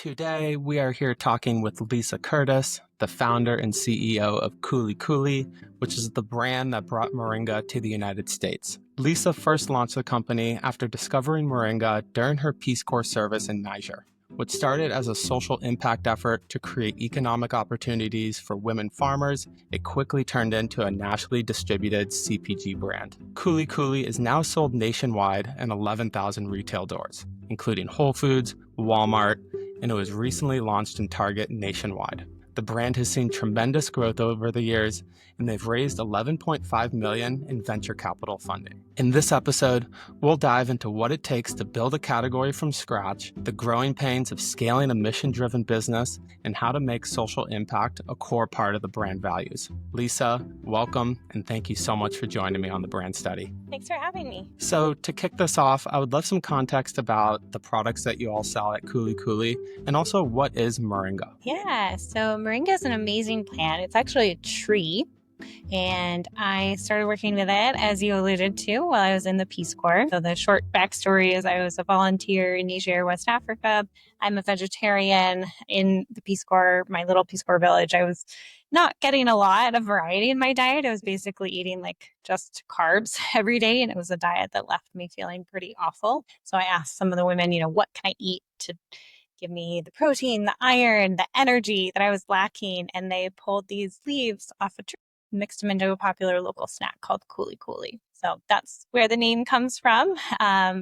Today, we are here talking with Lisa Curtis, the founder and CEO of Kuli Kuli, which is the brand that brought moringa to the United States. Lisa first launched the company after discovering moringa during her Peace Corps service in Niger, which started as a social impact effort to create economic opportunities for women farmers. It quickly turned into a nationally distributed CPG brand. Kuli Kuli is now sold nationwide in 11,000 retail doors, including Whole Foods, Walmart, and it was recently launched in Target nationwide. The brand has seen tremendous growth over the years, and they've raised $11.5 million in venture capital funding. In this episode, we'll dive into what it takes to build a category from scratch, the growing pains of scaling a mission-driven business, and how to make social impact a core part of the brand values. Lisa, welcome, and thank you so much for joining me on the brand study. Thanks for having me. So to kick this off, I would love some context about the products that you all sell at Kuli Kuli, and also what is moringa? Yeah, so moringa is an amazing plant. It's actually a tree. And I started working with it, as you alluded to, while I was in the Peace Corps. So the short backstory is I was a volunteer in Niger, West Africa. I'm a vegetarian in the Peace Corps, my little Peace Corps village. I was not getting a lot of variety in my diet. I was basically eating like just carbs every day. And it was a diet that left me feeling pretty awful. So I asked some of the women, what can I eat to give me the protein, the iron, the energy that I was lacking? And they pulled these leaves off a tree, mixed them into a popular local snack called Kuli Kuli. So that's where the name comes from,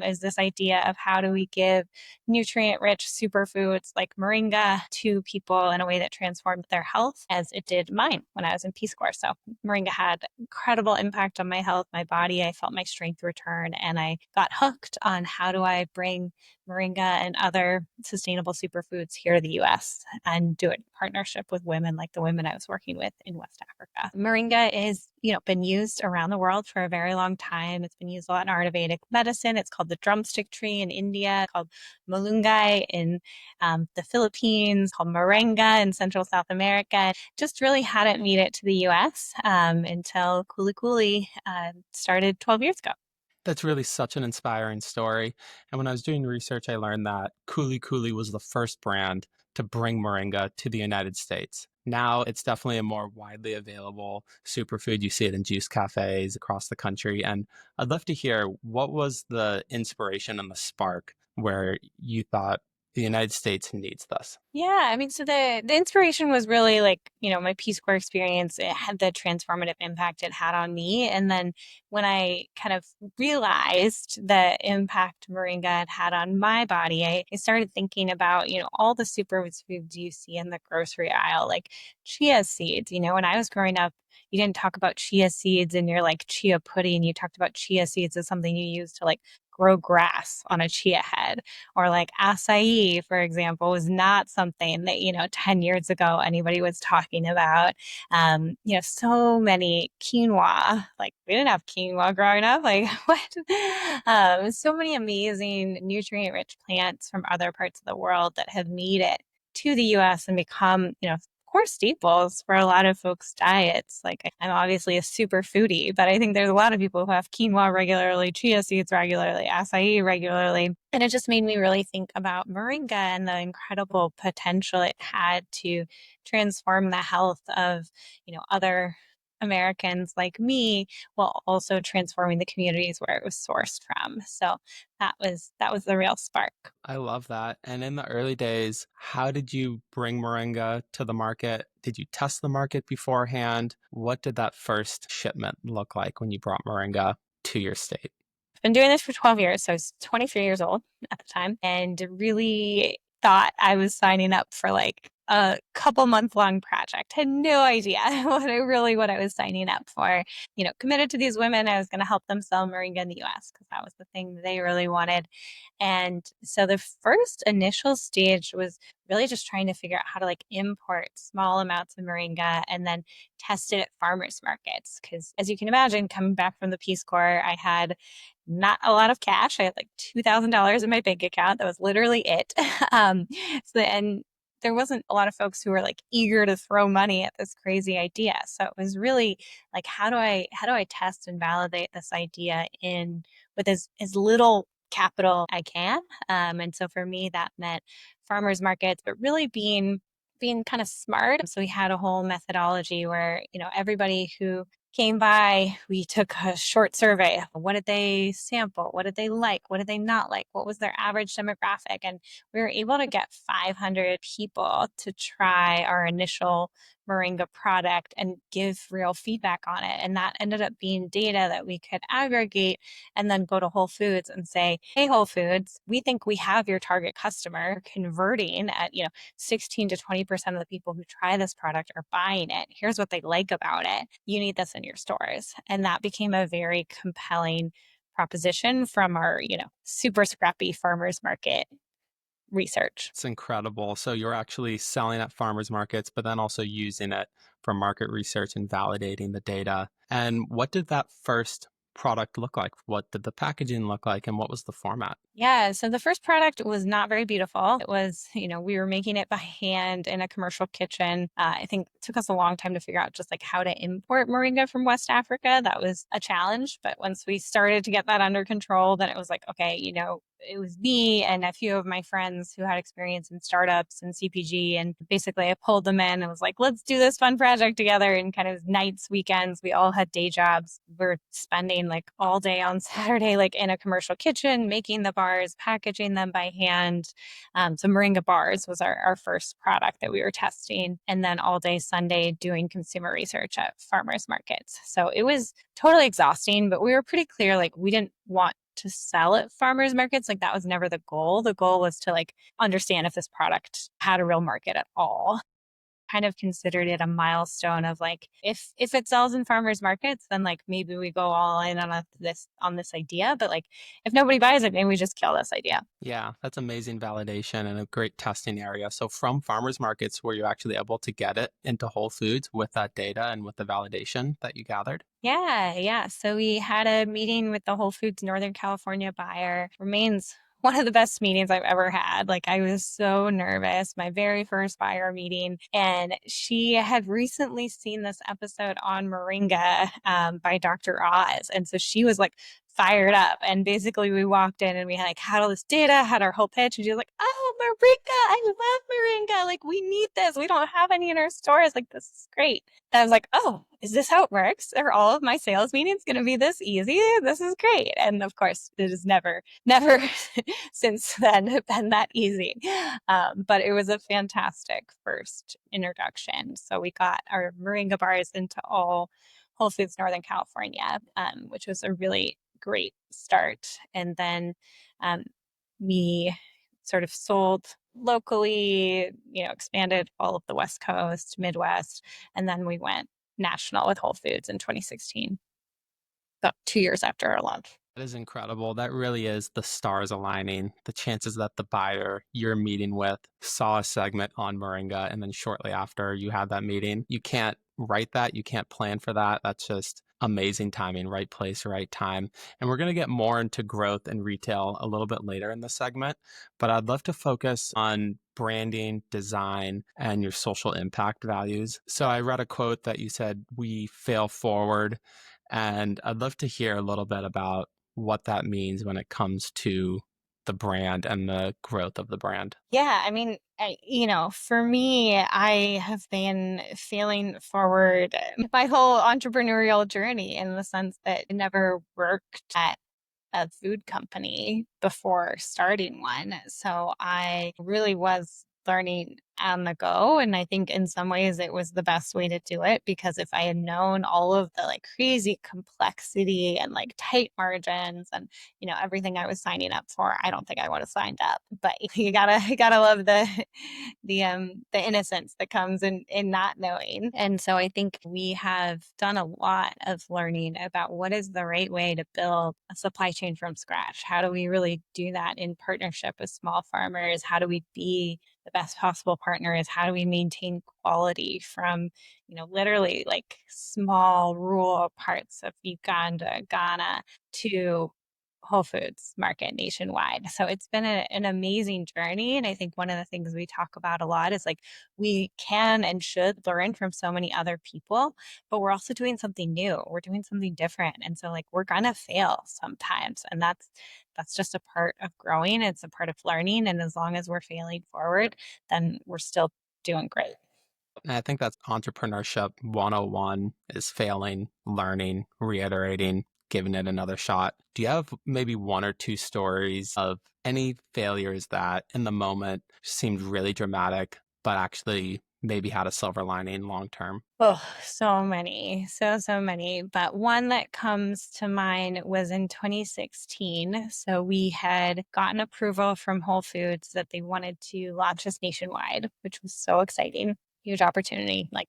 is this idea of how do we give nutrient-rich superfoods like moringa to people in a way that transformed their health, as it did mine when I was in Peace Corps. So moringa had incredible impact on my health, my body. I felt my strength return, and I got hooked on how do I bring moringa and other sustainable superfoods here to the US and do it in partnership with women like the women I was working with in West Africa. Moringa is, been used around the world for a very long time. It's been used a lot in Ayurvedic medicine. It's called the drumstick tree in India, called malunggay in the Philippines, called moringa in Central South America. Just really hadn't made it to the US until Kuli Kuli started 12 years ago. That's really such an inspiring story. And when I was doing research, I learned that Kuli Kuli was the first brand to bring moringa to the United States. Now it's definitely a more widely available superfood. You see it in juice cafes across the country. And I'd love to hear, what was the inspiration and the spark where you thought the United States needs this? Yeah, so the inspiration was really like, my Peace Corps experience. It had the transformative impact it had on me. And then when I kind of realized the impact moringa had on my body, I started thinking about, all the superfoods you see in the grocery aisle, like chia seeds. When I was growing up, you didn't talk about chia seeds in your like chia pudding. You talked about chia seeds as something you use to like grow grass on a chia head, or like acai, for example, was not something that, 10 years ago anybody was talking about. So many quinoa, like we didn't have quinoa growing up. Like what? So many amazing nutrient rich plants from other parts of the world that have made it to the US and become, core staples for a lot of folks' diets. Like I'm obviously a super foodie, but I think there's a lot of people who have quinoa regularly, chia seeds regularly, acai regularly. And it just made me really think about moringa and the incredible potential it had to transform the health of, other Americans like me, while also transforming the communities where it was sourced from. So that was the real spark. I love that. And in the early days, how did you bring moringa to the market? Did you test the market beforehand? What did that first shipment look like when you brought moringa to your state? I've been doing this for 12 years, so I was 23 years old at the time, and really thought I was signing up for like a couple month long project. Had no idea what I was signing up for. Committed to these women. I was going to help them sell moringa in the US because that was the thing that they really wanted. And so the first initial stage was really just trying to figure out how to like import small amounts of moringa and then test it at farmers markets. Because as you can imagine, coming back from the Peace Corps, I had not a lot of cash. I had like $2,000 in my bank account. That was literally it. And there wasn't a lot of folks who were like eager to throw money at this crazy idea. So it was really like, how do I test and validate this idea with as little capital I can. And so for me, that meant farmers markets, but really being kind of smart. So we had a whole methodology where, everybody who came by, we took a short survey. What did they sample? What did they like? What did they not like? What was their average demographic? And we were able to get 500 people to try our initial moringa product and give real feedback on it. And that ended up being data that we could aggregate and then go to Whole Foods and say, hey, Whole Foods, we think we have your target customer converting at, 16 to 20% of the people who try this product are buying it. Here's what they like about it. You need this in your stores. And that became a very compelling proposition from our, super scrappy farmers market research. It's incredible. So you're actually selling at farmers markets, but then also using it for market research and validating the data. And what did that first product look like? What did the packaging look like? And what was the format? Yeah, so the first product was not very beautiful. It was, we were making it by hand in a commercial kitchen. I think it took us a long time to figure out just like how to import moringa from West Africa. That was a challenge. But once we started to get that under control, then it was like, okay, it was me and a few of my friends who had experience in startups and CPG. And basically, I pulled them in and was like, let's do this fun project together. And kind of nights, weekends, we all had day jobs. We're spending like all day on Saturday, like in a commercial kitchen, making the bars, packaging them by hand. So moringa bars was our first product that we were testing. And then all day Sunday doing consumer research at farmers markets. So it was totally exhausting, but we were pretty clear, like we didn't want to sell at farmers markets. Like that was never the goal. The goal was to like understand if this product had a real market at all. Kind of considered it a milestone of like if it sells in farmers markets, then like maybe we go all in on this idea. But like if nobody buys it, maybe we just kill this idea. Yeah, that's amazing validation and a great testing area. So from farmers markets, were you actually able to get it into Whole Foods with that data and with the validation that you gathered? Yeah. So we had a meeting with the Whole Foods Northern California buyer. Remains one of the best meetings I've ever had. Like I was so nervous, my very first buyer meeting. And she had recently seen this episode on Moringa by Dr. Oz. And so she was like fired up. And basically we walked in and we had all this data, had our whole pitch. And she was like, oh, Moringa, I love Moringa. Like we need this. We don't have any in our stores. Like this is great. And I was like, oh, is this how it works? Are all of my sales meetings going to be this easy? This is great. And of course, it is never since then been that easy. But it was a fantastic first introduction. So we got our moringa bars into all Whole Foods Northern California, which was a really great start. And then we sort of sold locally, expanded all of the West Coast, Midwest, and then we went national with Whole Foods in 2016, about 2 years after our launch. That is incredible. That really is the stars aligning. The chances that the buyer you're meeting with saw a segment on Moringa and then shortly after you had that meeting, you can't write that. You can't plan for that. That's just amazing timing, right place, right time. And we're going to get more into growth and retail a little bit later in the segment, but I'd love to focus on branding, design, and your social impact values. So I read a quote that you said, we fail forward. And I'd love to hear a little bit about what that means when it comes to the brand and the growth of the brand. Yeah, I mean, for me, I have been failing forward my whole entrepreneurial journey in the sense that I never worked at a food company before starting one. So I really was learning on the go. And I think in some ways it was the best way to do it because if I had known all of the like crazy complexity and like tight margins and, everything I was signing up for, I don't think I would have signed up. But you gotta love the innocence that comes in not knowing. And so I think we have done a lot of learning about what is the right way to build a supply chain from scratch. How do we really do that in partnership with small farmers? How do we be the best possible partners? How do we maintain quality from, literally like small rural parts of Uganda, Ghana to Whole Foods market nationwide. So it's been an amazing journey. And I think one of the things we talk about a lot is like we can and should learn from so many other people, but we're also doing something new. We're doing something different. And so like we're gonna fail sometimes. And that's just a part of growing. It's a part of learning. And as long as we're failing forward, then we're still doing great. And I think that's entrepreneurship 101 is failing, learning, reiterating, giving it another shot. Do you have maybe one or two stories of any failures that in the moment seemed really dramatic, but actually maybe had a silver lining long term? Oh, so many. So many. But one that comes to mind was in 2016. So we had gotten approval from Whole Foods that they wanted to launch us nationwide, which was so exciting. Huge opportunity, like,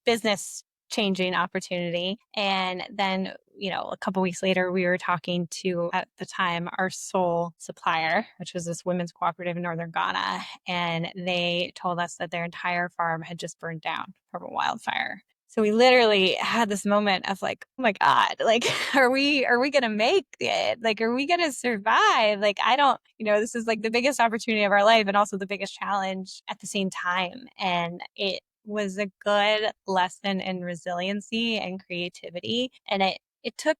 business changing opportunity. And then, a couple weeks later, we were talking to, at the time, our sole supplier, which was this women's cooperative in northern Ghana. And they told us that their entire farm had just burned down from a wildfire. So we literally had this moment of like, oh my God, like, are we gonna make it? Like, are we gonna survive? Like, I don't, this is like the biggest opportunity of our life and also the biggest challenge at the same time. And it was a good lesson in resiliency and creativity. And it took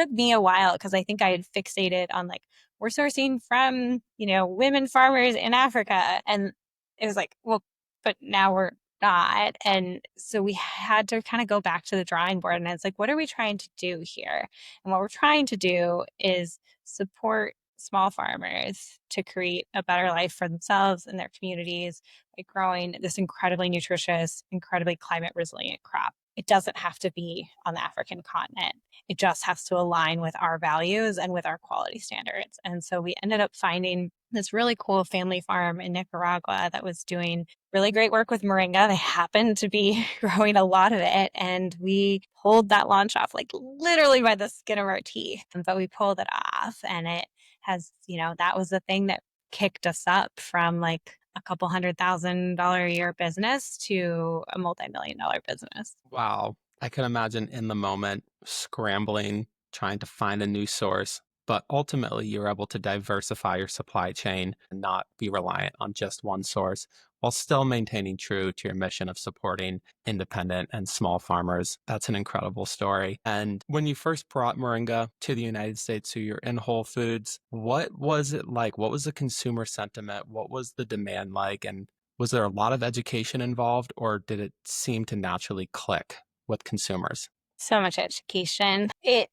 me a while because I think I had fixated on like, we're sourcing from, women farmers in Africa. And it was like, well, but now we're not. And so we had to kind of go back to the drawing board. And it's like, what are we trying to do here? And what we're trying to do is support small farmers to create a better life for themselves and their communities by growing this incredibly nutritious, incredibly climate resilient crop. It doesn't have to be on the African continent. It just has to align with our values and with our quality standards. And so we ended up finding this really cool family farm in Nicaragua that was doing really great work with moringa. They happened to be growing a lot of it. And we pulled that launch off like literally by the skin of our teeth. But we pulled it off. And it has, that was the thing that kicked us up from like a couple $100,000 a year business to a multi-million-dollar business. Wow. I can imagine in the moment scrambling, trying to find a new source, but ultimately you're able to diversify your supply chain and not be reliant on just one source while still maintaining true to your mission of supporting independent and small farmers. That's an incredible story. And when you first brought moringa to the United States, so you're in Whole Foods, what was it like? What was the consumer sentiment? What was the demand like? And was there a lot of education involved, or did it seem to naturally click with consumers? So much education. It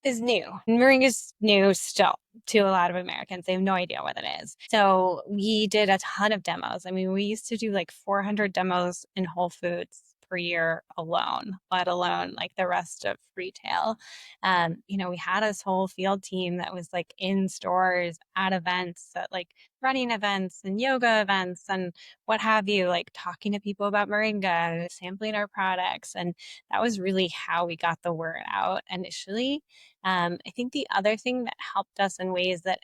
is new. Moringa is new still to a lot of Americans. They have no idea what it is. So we did a ton of demos. I mean, we used to do like 400 demos in Whole Foods per year alone, let alone like the rest of retail. We had this whole field team that was like in stores at events, at like running events and yoga events and what have you, like talking to people about moringa, sampling our products. And that was really how we got the word out initially. I think the other thing that helped us in ways that,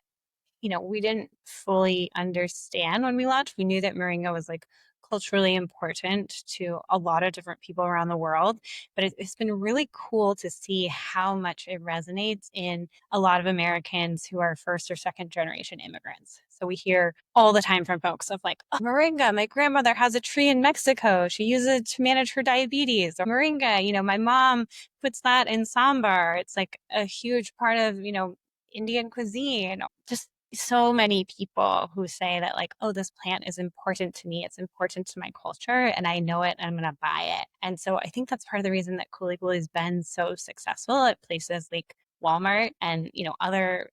we didn't fully understand when we launched, we knew that moringa was like culturally important to a lot of different people around the world, but it's been really cool to see how much it resonates in a lot of Americans who are first or second generation immigrants. So we hear all the time from folks of like, oh, moringa, my grandmother has a tree in Mexico. She uses it to manage her diabetes. Or moringa, my mom puts that in sambar. It's like a huge part of, Indian cuisine. Just so many people who say that like, oh, this plant is important to me. It's important to my culture and I know it and I'm going to buy it. And so I think that's part of the reason that Kuli Kuli has been so successful at places like Walmart and, other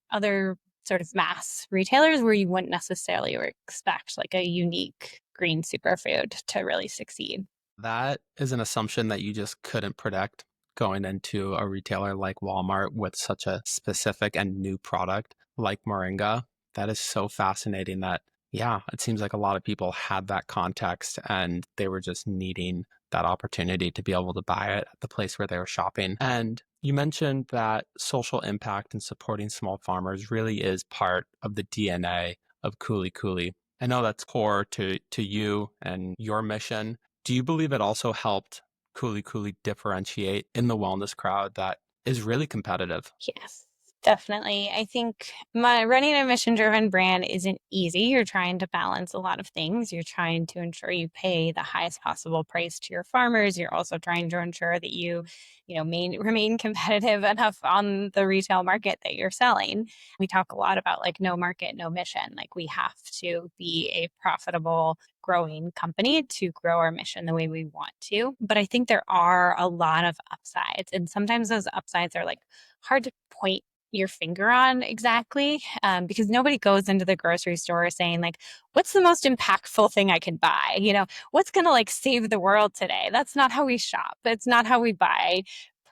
sort of mass retailers where you wouldn't necessarily expect like a unique green superfood to really succeed. That is an assumption that you just couldn't predict going into a retailer like Walmart with such a specific and new product like Moringa. That is so fascinating that, yeah, it seems like a lot of people had that context and they were just needing that opportunity to be able to buy it at the place where they were shopping. And you mentioned that social impact and supporting small farmers really is part of the DNA of Kuli Kuli. I know that's core to you and your mission. Do you believe it also helped Kuli Kuli differentiate in the wellness crowd that is really competitive? Yes. Definitely. I think my running a mission-driven brand isn't easy. You're trying to balance a lot of things. You're trying to ensure you pay the highest possible price to your farmers. You're also trying to ensure that remain competitive enough on the retail market that you're selling. We talk a lot about like no market, no mission. Like we have to be a profitable, growing company to grow our mission the way we want to. But I think there are a lot of upsides, and sometimes those upsides are like hard to point your finger on exactly, because nobody goes into the grocery store saying like, what's the most impactful thing I can buy, what's going to like save the world today. That's not how we shop. It's not how we buy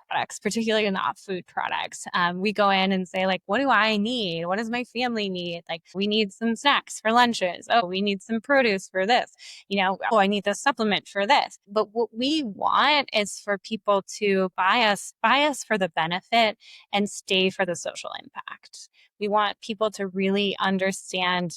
products, particularly not food products. We go in and say like, what do I need? What does my family need? Like, we need some snacks for lunches. Oh, we need some produce for this. Oh, I need the supplement for this. But what we want is for people to buy us for the benefit and stay for the social impact. We want people to really understand,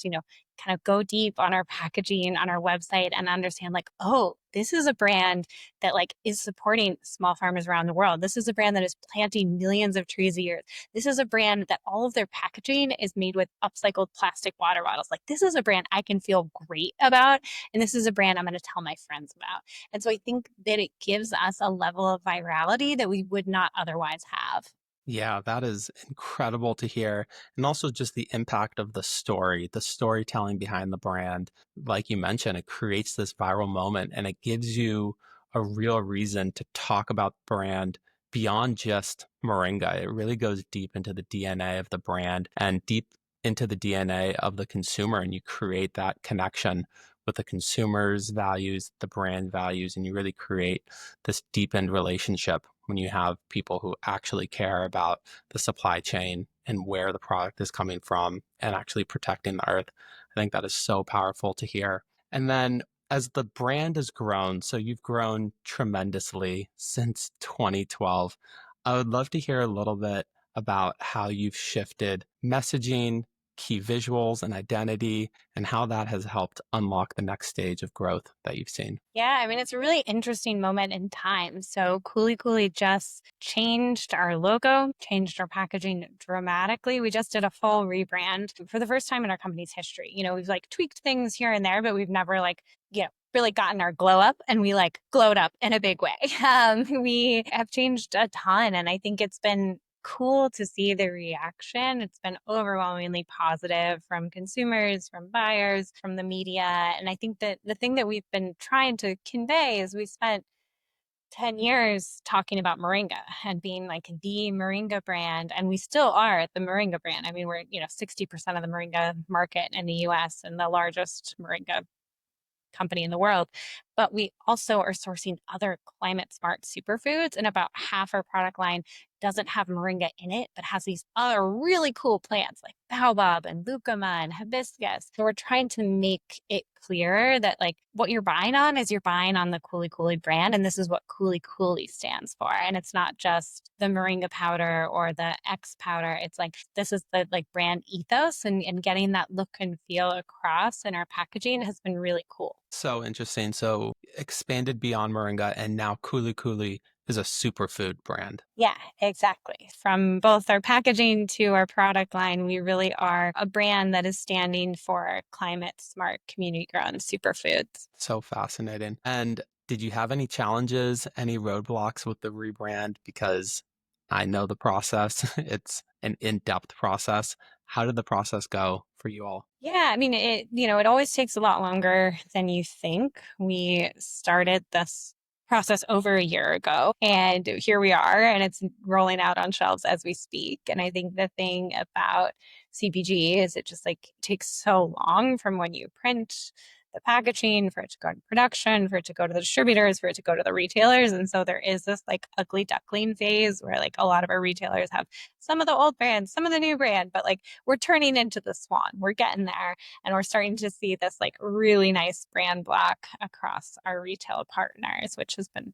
kind of go deep on our packaging on our website and understand like, oh, this is a brand that like is supporting small farmers around the world. This is a brand that is planting millions of trees a year. This is a brand that all of their packaging is made with upcycled plastic water bottles. Like, this is a brand I can feel great about, and this is a brand I'm going to tell my friends about. And so I think that it gives us a level of virality that we would not otherwise have. Yeah, that is incredible to hear. And also just the impact of the storytelling behind the brand. Like you mentioned, it creates this viral moment and it gives you a real reason to talk about the brand beyond just moringa. It really goes deep into the DNA of the brand and deep into the DNA of the consumer. And you create that connection with the consumer's values, the brand values, and you really create this deepened relationship when you have people who actually care about the supply chain and where the product is coming from and actually protecting the earth. I think that is so powerful to hear. And then as the brand has grown, so you've grown tremendously since 2012, I would love to hear a little bit about how you've shifted messaging, key visuals, and identity, and how that has helped unlock the next stage of growth that you've seen. Yeah, I mean, it's a really interesting moment in time. So Kuli Kuli just changed our logo, changed our packaging dramatically. We just did a full rebrand for the first time in our company's history. We've like tweaked things here and there, but we've never like, really gotten our glow up, and we like glowed up in a big way. We have changed a ton, and I think it's been cool to see the reaction. It's been overwhelmingly positive from consumers, from buyers, from the media. And I think that the thing that we've been trying to convey is we spent 10 years talking about moringa and being like the moringa brand. And we still are the moringa brand. I mean, we're, 60% of the moringa market in the US and the largest moringa company in the world, but we also are sourcing other climate smart superfoods. And about half our product line doesn't have moringa in it, but has these other really cool plants like baobab and lucuma and hibiscus. So we're trying to make it clear that like what you're buying on is you're buying on the Kuli Kuli brand. And this is what Kuli Kuli stands for. And it's not just the moringa powder or the X powder. It's like, this is the like brand ethos, and getting that look and feel across in our packaging has been really cool. So interesting. So expanded beyond moringa, and now Kuli Kuli is a superfood brand. Yeah, exactly. From both our packaging to our product line, we really are a brand that is standing for climate smart, community grown superfoods. So fascinating. And did you have any challenges, any roadblocks with the rebrand? Because I know the process, it's an in depth process. How did the process go for you all? Yeah, I mean, it always takes a lot longer than you think. We started this process over a year ago, and here we are, and it's rolling out on shelves as we speak. And I think the thing about CPG is it just like takes so long from when you print the packaging for it to go to production, for it to go to the distributors, for it to go to the retailers. And so there is this like ugly duckling phase where like a lot of our retailers have some of the old brands, some of the new brand, but like we're turning into the swan. We're getting there, and we're starting to see this like really nice brand block across our retail partners, which has been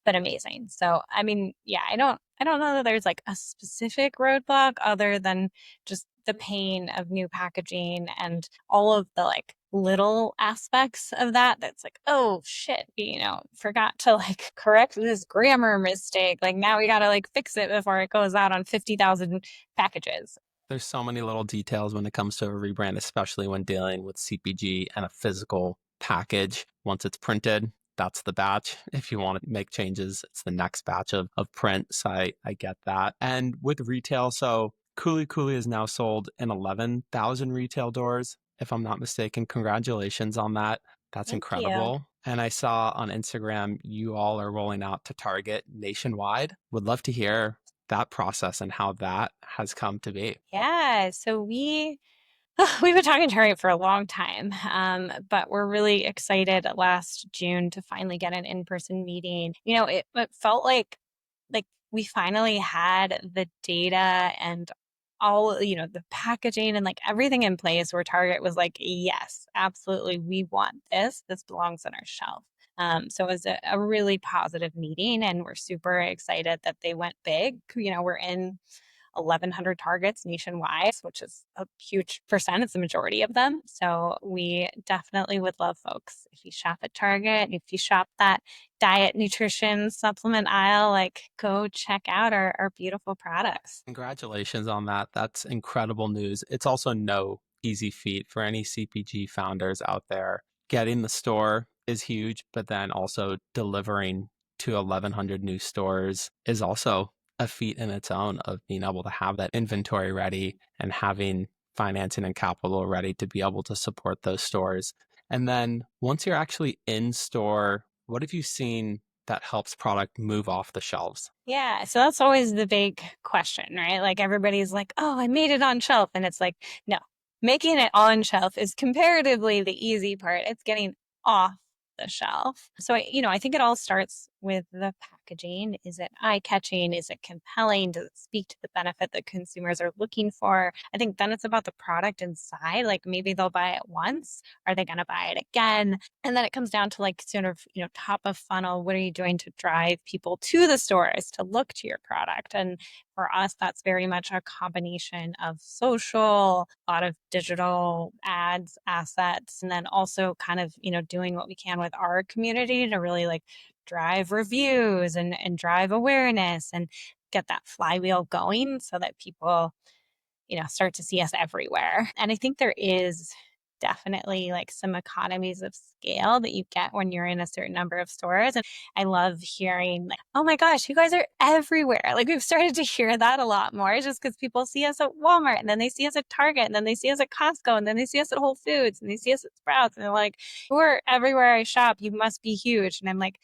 amazing. So I mean, yeah, I don't know that there's like a specific roadblock other than just the pain of new packaging and all of the like little aspects of that that's like, oh shit, forgot to like correct this grammar mistake. Like now we got to like fix it before it goes out on 50,000 packages. There's so many little details when it comes to a rebrand, especially when dealing with CPG and a physical package. Once it's printed, that's the batch. If you want to make changes, it's the next batch of print. So I get that. And with retail, so Kuli Kuli is now sold in 11,000 retail doors, if I'm not mistaken. Congratulations on that. That's Thank you. incredible. And I saw on Instagram you all are rolling out to Target nationwide. Would love to hear that process and how that has come to be. Yeah. So we've been talking to Target for a long time, but we're really excited last June to finally get an in-person meeting. It felt like we finally had the data and all, the packaging and like everything in place where Target was like, yes, absolutely, we want this. This belongs on our shelf. So it was a really positive meeting, and we're super excited that they went big. We're in 1,100 targets nationwide, which is a huge percent. It's the majority of them. So we definitely would love folks, if you shop at Target, if you shop that diet nutrition supplement aisle, like go check out our beautiful products. Congratulations on that. That's incredible news. It's also no easy feat for any CPG founders out there. Getting the store is huge, but then also delivering to 1,100 new stores is also a feat in its own of being able to have that inventory ready and having financing and capital ready to be able to support those stores. And then once you're actually in store, what have you seen that helps product move off the shelves? Yeah, so that's always the big question, right? Like everybody's like, "Oh, I made it on shelf." And it's like, "No. Making it on shelf is comparatively the easy part. It's getting off the shelf." So I think it all starts with the packaging. Is it eye-catching? Is it compelling? Does it speak to the benefit that consumers are looking for? I think then it's about the product inside. Like maybe they'll buy it once. Are they going to buy it again? And then it comes down to like sort of, top of funnel. What are you doing to drive people to the stores to look to your product? And for us, that's very much a combination of social, a lot of digital ads, assets, and then also kind of, doing what we can with our community to really like drive reviews and drive awareness and get that flywheel going so that people start to see us everywhere. And I think there is definitely like some economies of scale that you get when you're in a certain number of stores. And I love hearing like, oh my gosh, you guys are everywhere. Like we've started to hear that a lot more just because people see us at Walmart and then they see us at Target and then they see us at Costco and then they see us at Whole Foods and they see us at Sprouts and they're like, we're everywhere I shop. You must be huge. And I'm like,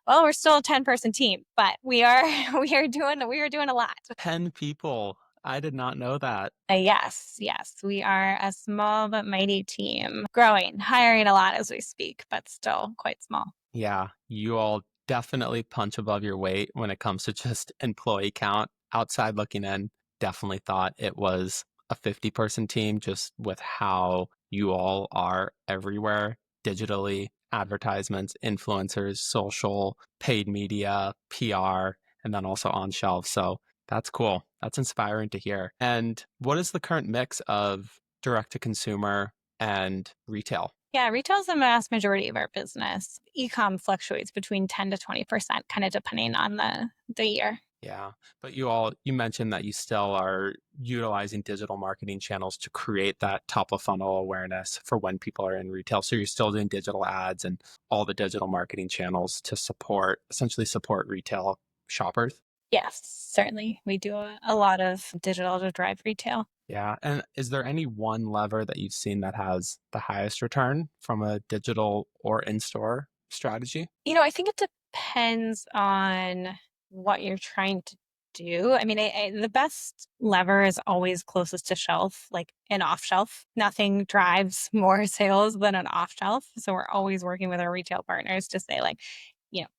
well, we're still a 10-person team, but we are we are doing a lot. 10 people. I did not know that. Yes, yes. We are a small but mighty team, growing, hiring a lot as we speak, but still quite small. Yeah, you all definitely punch above your weight when it comes to just employee count. Outside looking in, definitely thought it was a 50-person team just with how you all are everywhere digitally, advertisements, influencers, social, paid media, PR, and then also on shelves. So that's cool. That's inspiring to hear. And what is the current mix of direct to consumer and retail? Yeah, retail is the vast majority of our business. E-com fluctuates between 10 to 20%, kind of depending on the year. Yeah, but you mentioned that you still are utilizing digital marketing channels to create that top of funnel awareness for when people are in retail. So you're still doing digital ads and all the digital marketing channels to essentially support retail shoppers. Yes, certainly. We do a lot of digital to drive retail. Yeah, and is there any one lever that you've seen that has the highest return from a digital or in-store strategy? I think it depends on what you're trying to do. I mean, the best lever is always closest to shelf, like an off shelf. Nothing drives more sales than an off shelf. So we're always working with our retail partners to say, like,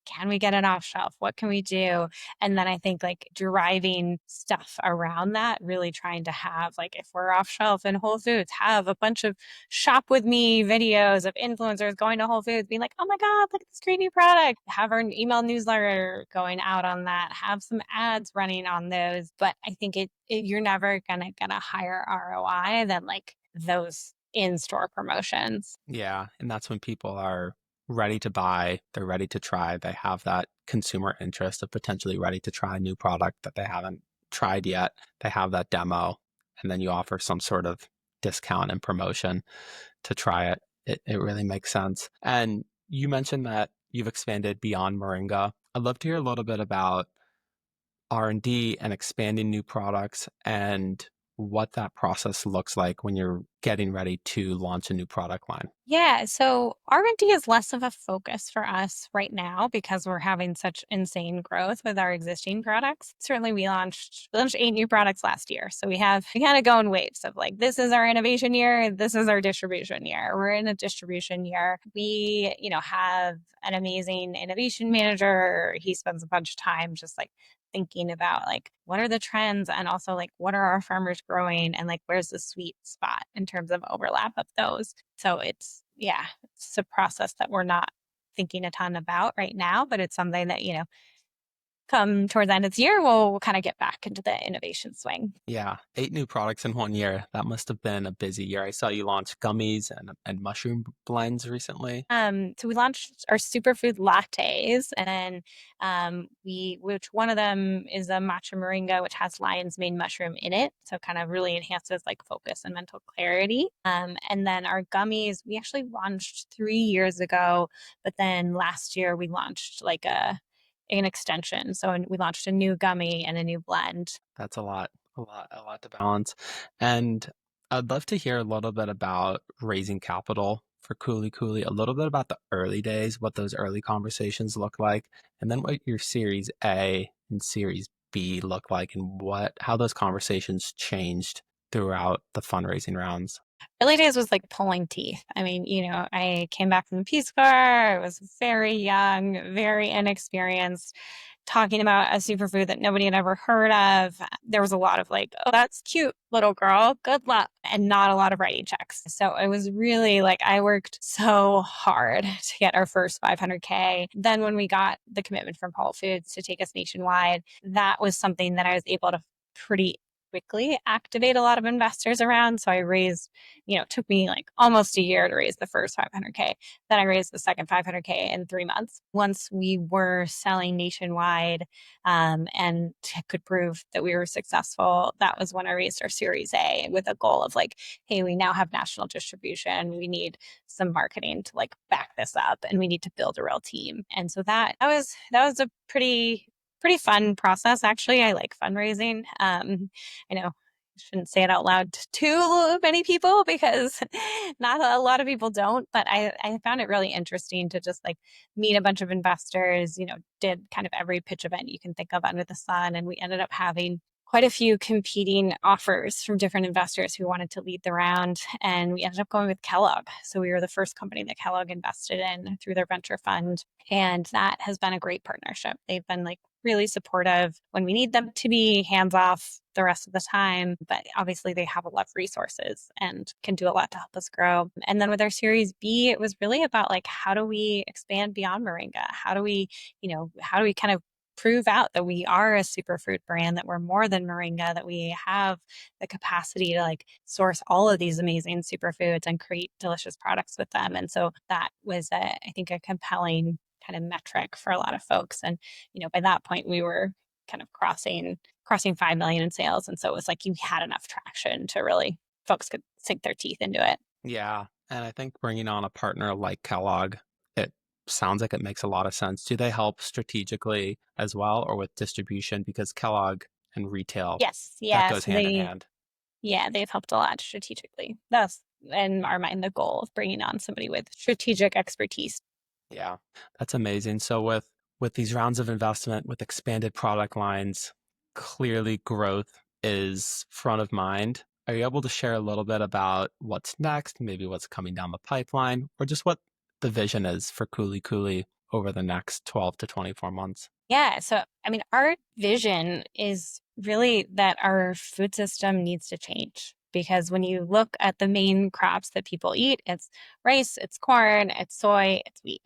can we get it off shelf? What can we do? And then I think like driving stuff around that, really trying to have like if we're off shelf in Whole Foods, have a bunch of shop with me videos of influencers going to Whole Foods, being like, oh my God, look at this great new product. Have our email newsletter going out on that, have some ads running on those. But I think you're never gonna get a higher ROI than like those in-store promotions. Yeah, and that's when people are ready to buy, they're ready to try, they have that consumer interest of potentially ready to try a new product that they haven't tried yet. They have that demo, and then you offer some sort of discount and promotion to try it. It really makes sense. And you mentioned that you've expanded beyond moringa. I'd love to hear a little bit about R&D and expanding new products and what that process looks like when you're getting ready to launch a new product line. Yeah, so R&D is less of a focus for us right now because we're having such insane growth with our existing products. Certainly we launched 8 new products last year. So we kind of go in waves of like this is our innovation year, this is our distribution year. We're in a distribution year. We, have an amazing innovation manager. He spends a bunch of time just like thinking about like what are the trends and also like what are our farmers growing and like where's the sweet spot in terms of overlap of those. So it's a process that we're not thinking a ton about right now, but it's something that, come towards the end of the year, we'll kind of get back into the innovation swing. Yeah, 8 new products in 1 year. That must have been a busy year. I saw you launch gummies and mushroom blends recently. So we launched our superfood lattes, and then which one of them is a matcha moringa, which has lion's mane mushroom in it, so kind of really enhances like focus and mental clarity. And then our gummies, we actually launched 3 years ago, but then last year we launched like an extension. So we launched a new gummy and a new blend. That's a lot to balance. And I'd love to hear a little bit about raising capital for Kuli Kuli, a little bit about the early days, what those early conversations look like, and then what your Series A and Series B look like and how those conversations changed throughout the fundraising rounds. Early days was like pulling teeth. I mean, I came back from the Peace Corps. I was very young, very inexperienced, talking about a superfood that nobody had ever heard of. There was a lot of like, oh, that's cute, little girl. Good luck. And not a lot of writing checks. So it was really like I worked so hard to get our first 500K. Then when we got the commitment from Whole Foods to take us nationwide, that was something that I was able to pretty quickly activate a lot of investors around. So I raised, it took me like almost a year to raise the first 500K. Then I raised the second 500K in 3 months. Once we were selling nationwide and could prove that we were successful, that was when I raised our Series A with a goal of like, hey, we now have national distribution. We need some marketing to like back this up and we need to build a real team. And so that was a pretty fun process. Actually, I like fundraising. I know I shouldn't say it out loud to too many people because not a lot of people don't, but I found it really interesting to just like meet a bunch of investors, did kind of every pitch event you can think of under the sun. And we ended up having quite a few competing offers from different investors who wanted to lead the round. And we ended up going with Kellogg. So we were the first company that Kellogg invested in through their venture fund. And that has been a great partnership. They've been like really supportive when we need them to be, hands off the rest of the time. But obviously, they have a lot of resources and can do a lot to help us grow. And then with our Series B, it was really about like, how do we expand beyond moringa? How do we kind of prove out that we are a superfood brand, that we're more than moringa, that we have the capacity to like source all of these amazing superfoods and create delicious products with them. And so that was, I think, a compelling kind of metric for a lot of folks. And, by that point, we were kind of crossing 5 million in sales. And so it was like you had enough traction to really folks could sink their teeth into it. Yeah. And I think bringing on a partner like Kellogg, it sounds like it makes a lot of sense. Do they help strategically as well or with distribution? Because Kellogg and retail, Yes. that Yeah. goes So hand in hand. they've helped a lot strategically. That's in our mind the goal of bringing on somebody with strategic expertise. Yeah, that's amazing. So with these rounds of investment, with expanded product lines, clearly growth is front of mind. Are you able to share a little bit about what's next, maybe what's coming down the pipeline, or just what the vision is for Kuli Kuli over the next 12 to 24 months? Yeah. So, I mean, our vision is really that our food system needs to change. because when you look at the main crops that people eat, it's rice, it's corn, it's soy, it's wheat.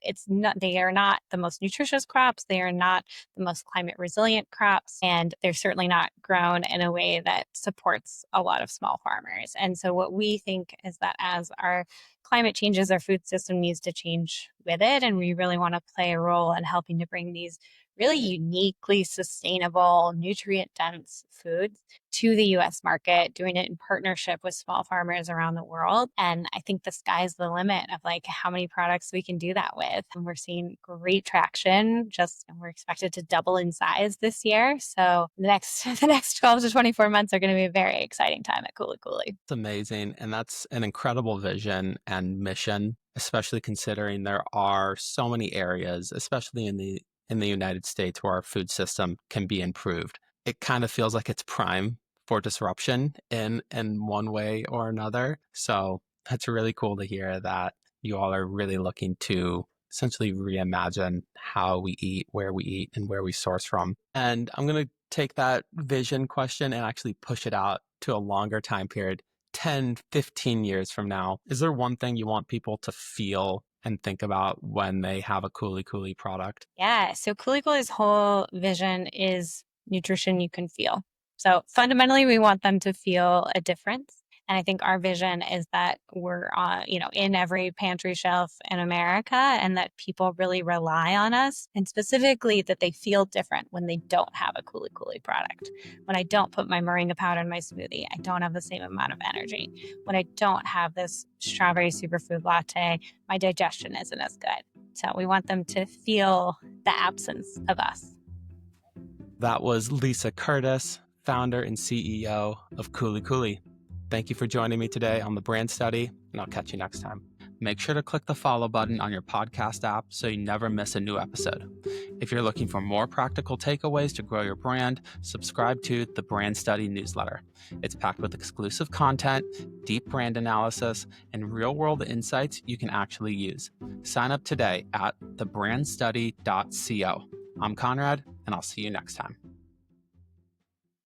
They are not the most nutritious crops. They are not the most climate resilient crops. And they're certainly not grown in a way that supports a lot of small farmers. And so what we think is that as our climate changes, our food system needs to change with it. And we really want to play a role in helping to bring these really uniquely sustainable, nutrient dense foods to the US market, doing it in partnership with small farmers around the world. And I think the sky's the limit of like how many products we can do that with. And we're seeing great traction. We're expected to double in size this year. So the next 12 to 24 months are going to be a very exciting time at Kuli Kuli. It's amazing. And that's an incredible vision and mission, especially considering there are so many areas, especially in the United States, where our food system can be improved. It kind of feels like it's prime for disruption in one way or another. So that's really cool to hear that you all are really looking to essentially reimagine how we eat, where we eat, and where we source from. And I'm going to take that vision question and actually push it out to a longer time period, 10, 15 years from now. Is there one thing you want people to feel and think about when they have a Kuli Kuli product? Yeah. So Kuli Kuli's whole vision is nutrition you can feel. So fundamentally, we want them to feel a difference. And I think our vision is that we're, in every pantry shelf in America, and that people really rely on us, and specifically that they feel different when they don't have a Kuli Kuli product. When I don't put my moringa powder in my smoothie, I don't have the same amount of energy. When I don't have this strawberry superfood latte, my digestion isn't as good. So we want them to feel the absence of us. That was Lisa Curtis, founder and CEO of Kuli Kuli. Thank you for joining me today on the brand study, and I'll catch you next time. Make sure to click the follow button on your podcast app so you never miss a new episode. If you're looking for more practical takeaways to grow your brand, subscribe to the Brand Study newsletter. It's packed with exclusive content, deep brand analysis, and real-world insights you can actually use. Sign up today at thebrandstudy.co. I'm Conrad, and I'll see you next time.